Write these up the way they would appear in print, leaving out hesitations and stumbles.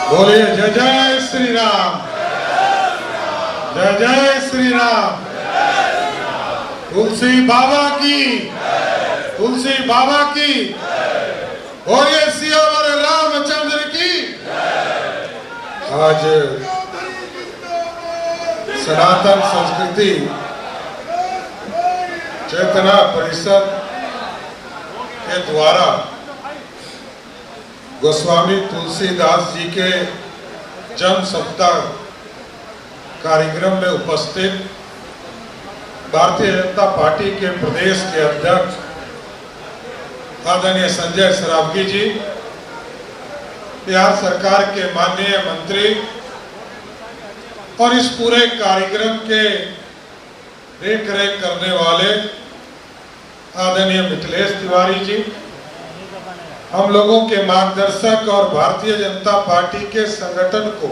बोलिए जय जय श्री राम, जय जय श्री राम। तुलसी बाबा की, तुलसी बाबा की। बोलिए सियावर रामचंद्र की। आज सनातन संस्कृति चेतना परिषद के द्वारा गोस्वामी तुलसीदास जी के जन्म सप्ताह कार्यक्रम में उपस्थित भारतीय जनता पार्टी के प्रदेश के अध्यक्ष आदरणीय संजय सरावगी जी, बिहार सरकार के माननीय मंत्री और इस पूरे कार्यक्रम के देख रेख करने वाले आदरणीय मिथिलेश तिवारी जी, हम लोगों के मार्गदर्शक और भारतीय जनता पार्टी के संगठन को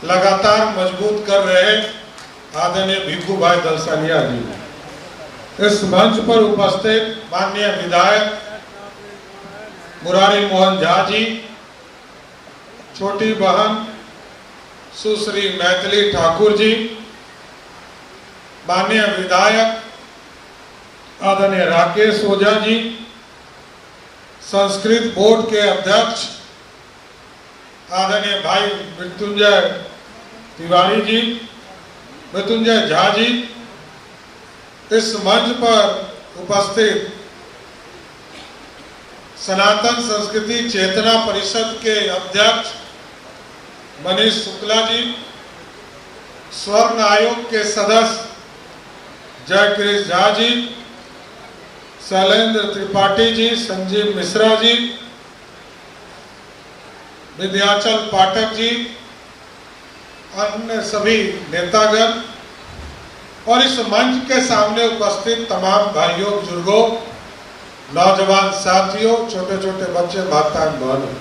लगातार मजबूत कर रहे आदरणीय भिखू भाई दलसानिया जी, इस मंच पर उपस्थित माननीय विधायक मुरारी मोहन झा जी, छोटी बहन सुश्री मैथिली ठाकुर जी, माननीय विधायक आदरणीय राकेश ओझा जी, संस्कृत बोर्ड के अध्यक्ष आदरणीय भाई मृत्युंजय तिवारी जी, मृत्युंजय झा जी, इस मंच पर उपस्थित सनातन संस्कृति चेतना परिषद के अध्यक्ष मनीष शुक्ला जी, स्वर्ण आयोग के सदस्य जयकृष्ण झा जी, शैलेंद्र त्रिपाठी जी, संजीव मिश्रा जी, विद्याचल पाठक जी, अन्य सभी नेतागण और इस मंच के सामने उपस्थित तमाम भाइयों बुजुर्गों, नौजवान साथियों, छोटे छोटे बच्चे, माताएं बहनों,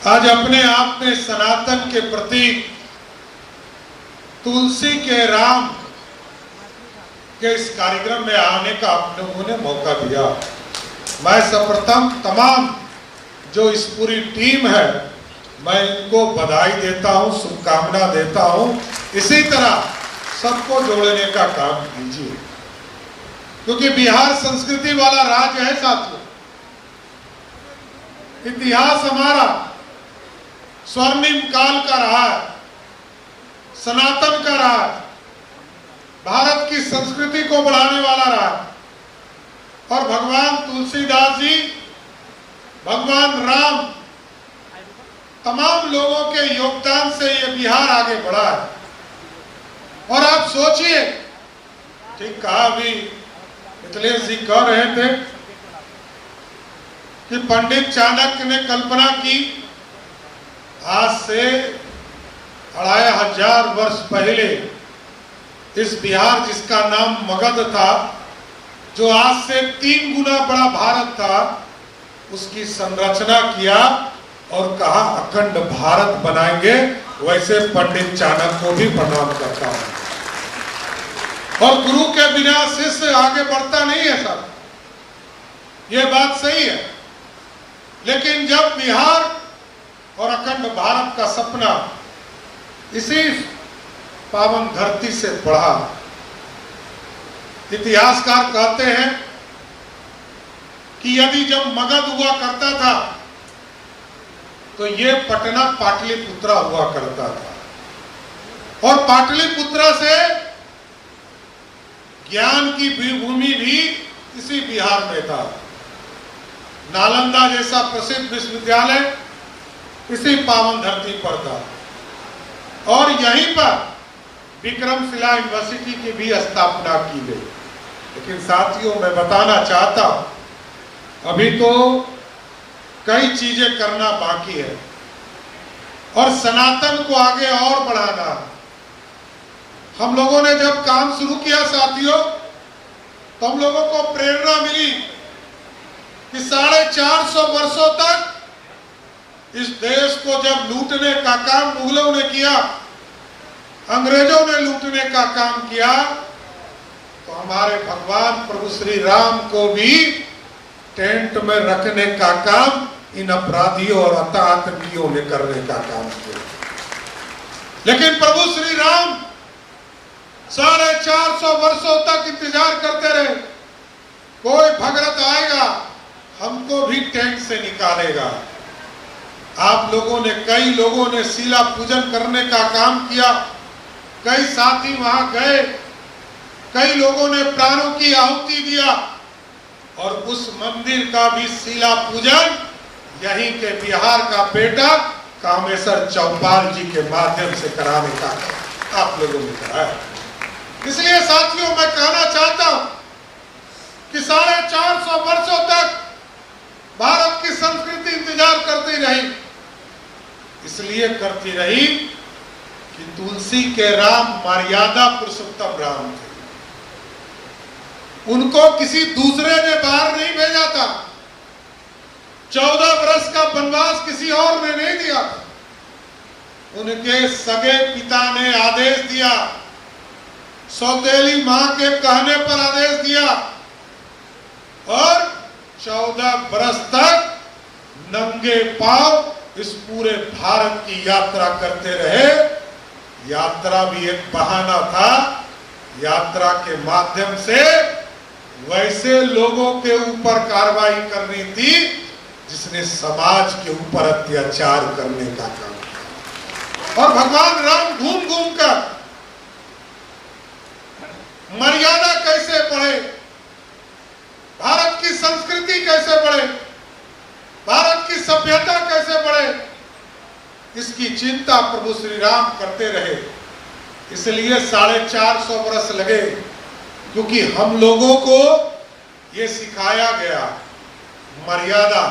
आज अपने आप में सनातन के प्रतीक तुलसी के राम के इस कार्यक्रम में आने का आप लोगों ने मौका दिया। मैं सर्वप्रथम तमाम जो इस पूरी टीम है, मैं इनको बधाई देता हूं, शुभकामना देता हूं। इसी तरह सबको जोड़ने का काम कीजिए, क्योंकि बिहार संस्कृति वाला राज्य है साथियों। इतिहास हमारा स्वर्णिम काल का रहा है, सनातन का रहा है, भारत की संस्कृति को बढ़ाने वाला रहा। और भगवान तुलसीदास जी, भगवान राम, तमाम लोगों के योगदान से ये बिहार आगे बढ़ा है। और आप सोचिए, ठीक कहा अभी मिथिलेश जी कह रहे थे कि पंडित चाणक्य ने कल्पना की आज से 2500 वर्ष पहले इस बिहार जिसका नाम मगध था, जो आज से 3 गुना बड़ा भारत था, उसकी संरचना किया और कहा अखंड भारत बनाएंगे। वैसे पंडित चाणक्य को भी प्रणाम करता हूं। और गुरु के बिना शिष्य आगे बढ़ता नहीं है सर, ये बात सही है। लेकिन जब बिहार और अखंड भारत का सपना इसी पावन धरती से बढ़ा, इतिहासकार कहते हैं कि यदि जब मगध हुआ करता था तो ये पटना पाटलिपुत्रा हुआ करता था। और पाटलिपुत्रा से ज्ञान की भूमि भी इसी बिहार में था। नालंदा जैसा प्रसिद्ध विश्वविद्यालय इसी पावन धरती पर था। और यहीं पर विक्रमशिला यूनिवर्सिटी की भी स्थापना की गई। लेकिन साथियों, मैं बताना चाहता हूं, अभी तो कई चीजें करना बाकी है और सनातन को आगे और बढ़ाना है। हम लोगों ने जब काम शुरू किया साथियों, तो हम लोगों को प्रेरणा मिली कि 450 वर्षों तक इस देश को जब लूटने का काम मुगलों ने किया, अंग्रेजों ने लूटने का काम किया, तो हमारे भगवान प्रभु श्री राम को भी टेंट में रखने का काम इन अपराधियों और आतंकियों ने करने का काम किया। लेकिन प्रभु श्री राम 450 वर्षों तक इंतजार करते रहे, कोई भगत आएगा हमको भी टेंट से निकालेगा। आप लोगों ने, कई लोगों ने शिला पूजन करने का काम किया, कई साथी वहां गए, कई लोगों ने प्राणों की आहुति दिया और उस मंदिर का भी शिला पूजन यहीं के बिहार का बेटा कामेश्वर चौपाल जी के माध्यम से कराने का आप लोगों ने कराया। इसलिए साथियों, मैं कहना चाहता हूं कि 450 वर्षों तक भारत की संस्कृति इंतजार करती रही, इसलिए करती रही कि तुलसी के राम मर्यादा पुरुषोत्तम राम थे। उनको किसी दूसरे ने बाहर नहीं भेजा था। 14 वर्ष का वनवास किसी और ने नहीं दिया था। उनके सगे पिता ने आदेश दिया, सौतेली मां के कहने पर आदेश दिया और 14 वर्ष तक नंगे पांव इस पूरे भारत की यात्रा करते रहे। यात्रा भी एक बहाना था। यात्रा के माध्यम से वैसे लोगों के ऊपर कार्रवाई करनी थी जिसने समाज के ऊपर अत्याचार करने का काम किया। और भगवान राम घूम घूम कर मर्यादा कैसे बढ़े, भारत की संस्कृति कैसे बढ़े, भारत की सभ्यता कैसे बढ़े, इसकी चिंता प्रभु श्री राम करते रहे। इसलिए 450 वर्ष लगे, क्योंकि हम लोगों को ये सिखाया गया मर्यादा,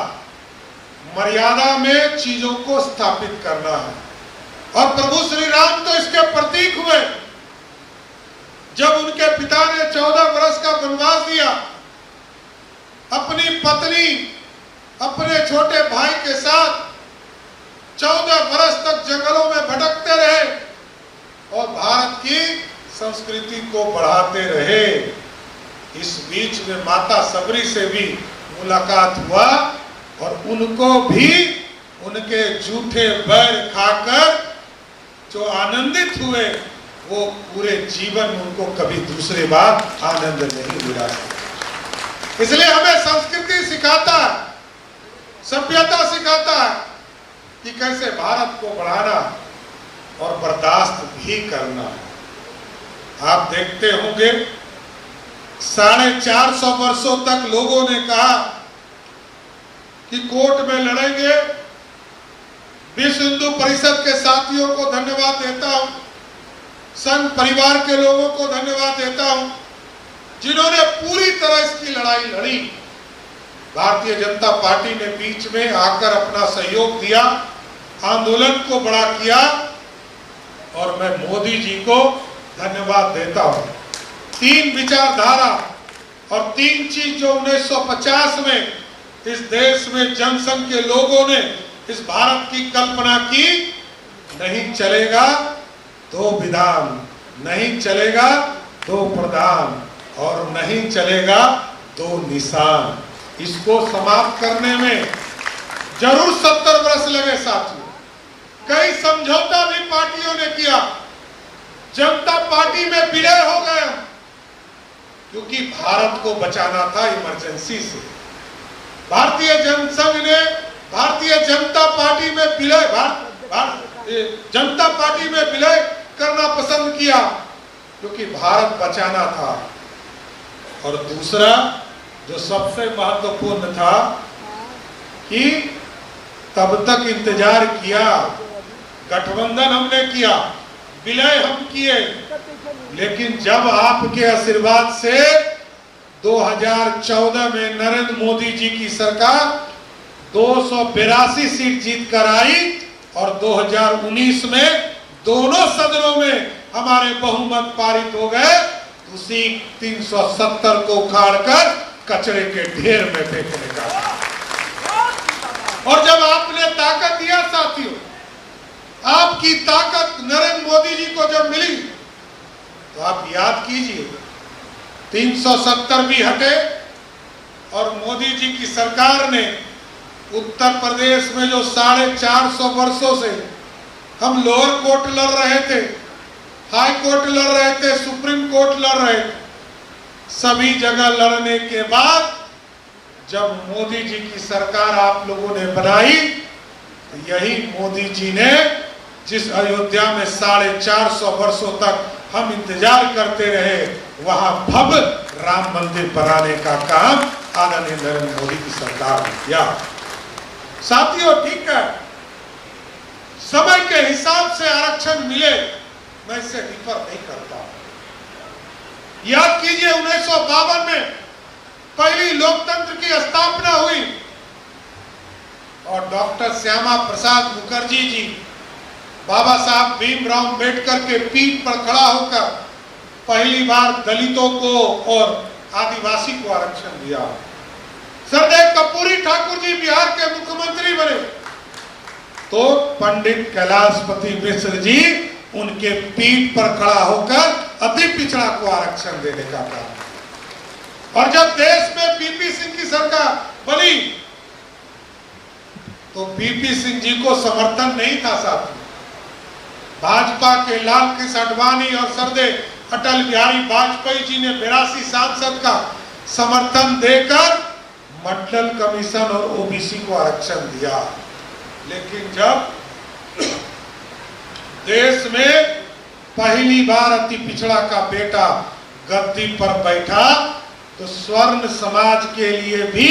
मर्यादा में चीजों को स्थापित करना है। और प्रभु श्री राम तो इसके प्रतीक हुए। जब उनके पिता ने 14 वर्ष का वनवास दिया, अपनी पत्नी अपने छोटे भाई के साथ 14 वर्ष तक जंगलों में भटकते रहे और भारत की संस्कृति को बढ़ाते रहे। इस बीच में माता सबरी से भी मुलाकात हुआ और उनको भी उनके जूठे बैर खाकर जो आनंदित हुए, वो पूरे जीवन में उनको कभी दूसरी बार आनंद नहीं मिला। इसलिए हमें संस्कृति सिखाता है, सभ्यता सिखाता है कि कैसे भारत को बढ़ाना और बर्दाश्त भी करना है। आप देखते होंगे 450 वर्षों तक लोगों ने कहा कि कोर्ट में लड़ेंगे। विश्व हिंदू परिषद के साथियों को धन्यवाद देता हूं, संघ परिवार के लोगों को धन्यवाद देता हूं जिन्होंने पूरी तरह इसकी लड़ाई लड़ी। भारतीय जनता पार्टी ने बीच में आकर अपना सहयोग दिया, आंदोलन को बड़ा किया और मैं मोदी जी को धन्यवाद देता हूं। 3 विचारधारा और 3 चीज जो 1950 में इस देश में जनसंघ के लोगों ने इस भारत की कल्पना की, नहीं चलेगा 2 विधान, नहीं चलेगा 2 प्रधान और नहीं चलेगा 2 निशान। इसको समाप्त करने में जरूर 70 वर्ष लगे साथियों। कई समझौता भी पार्टियों ने किया, जनता पार्टी में विलय हो गया क्योंकि भारत को बचाना था इमरजेंसी से। भारतीय जनसंघ ने भारतीय जनता पार्टी में विलय जनता पार्टी में विलय करना पसंद किया क्योंकि भारत बचाना था। और दूसरा जो सबसे महत्वपूर्ण था कि तब तक इंतजार किया, गठबंधन हमने किया, विलय हम किए, लेकिन जब आपके आशीर्वाद से 2014 में नरेंद्र मोदी जी की सरकार 282 सीट जीत कर आई और 2019 में दोनों सदनों में हमारे बहुमत पारित हो गए, उसी 370 को उखाड़कर कचरे के ढेर में फेंकने का। और जब आपने ताकत दिया साथियों, आपकी ताकत नरेंद्र मोदी जी को जब मिली तो आप याद कीजिए 370 भी हटे और मोदी जी की सरकार ने उत्तर प्रदेश में जो 450 वर्षों से हम लोअर कोर्ट लड़ रहे थे, हाई कोर्ट लड़ रहे थे, सुप्रीम कोर्ट लड़ रहे थे, सभी जगह लड़ने के बाद जब मोदी जी की सरकार आप लोगों ने बनाई, तो यही मोदी जी ने जिस अयोध्या में 450 वर्षों तक हम इंतजार करते रहे, वहां भव्य राम मंदिर बनाने का काम आदरणीय नरेंद्र मोदी की सरकार ने किया। साथियों, ठीक है, समय के हिसाब से आरक्षण मिले, मैं इससे डिफर नहीं करता। याद कीजिए 1952 में पहली लोकतंत्र की स्थापना हुई और डॉक्टर श्यामा प्रसाद मुखर्जी जी बाबा साहब भीमराव अम्बेडकर के पीठ पर खड़ा होकर पहली बार दलितों को और आदिवासी को आरक्षण दिया। सरदेव कर्पूरी ठाकुर जी बिहार के मुख्यमंत्री बने तो पंडित कैलाशपति मिश्र जी उनके पीठ पर खड़ा होकर अति पिछड़ा को आरक्षण देने का काम। और जब देश में पीपी सिंह की सरकार बनी तो पीपी सिंह जी को समर्थन नहीं था साथियों। भाजपा के लाल कृष्ण आडवाणी और सरदेव अटल बिहारी वाजपेयी जी ने 82 सांसद का समर्थन देकर मंडल कमीशन और ओबीसी को आरक्षण दिया। लेकिन जब देश में पहली बार अति पिछड़ा का बेटा गद्दी पर बैठा तो स्वर्ण समाज के लिए भी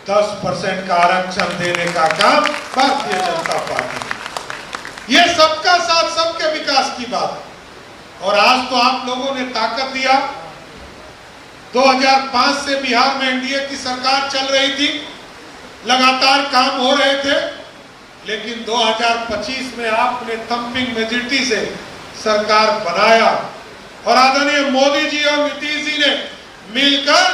10% का आरक्षण देने का काम भारतीय जनता पार्टी। ये सबका साथ सबके विकास की बात है। और आज तो आप लोगों ने ताकत दिया। 2005 से बिहार में एनडीए की सरकार चल रही थी, लगातार काम हो रहे थे, लेकिन 2025 में आपने थंपिंग मेजॉरिटी से सरकार बनाया और आदरणीय मोदी जी और नीतीश जी ने मिलकर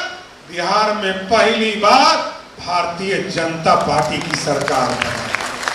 बिहार में पहली बार भारतीय जनता पार्टी की सरकार बनाई।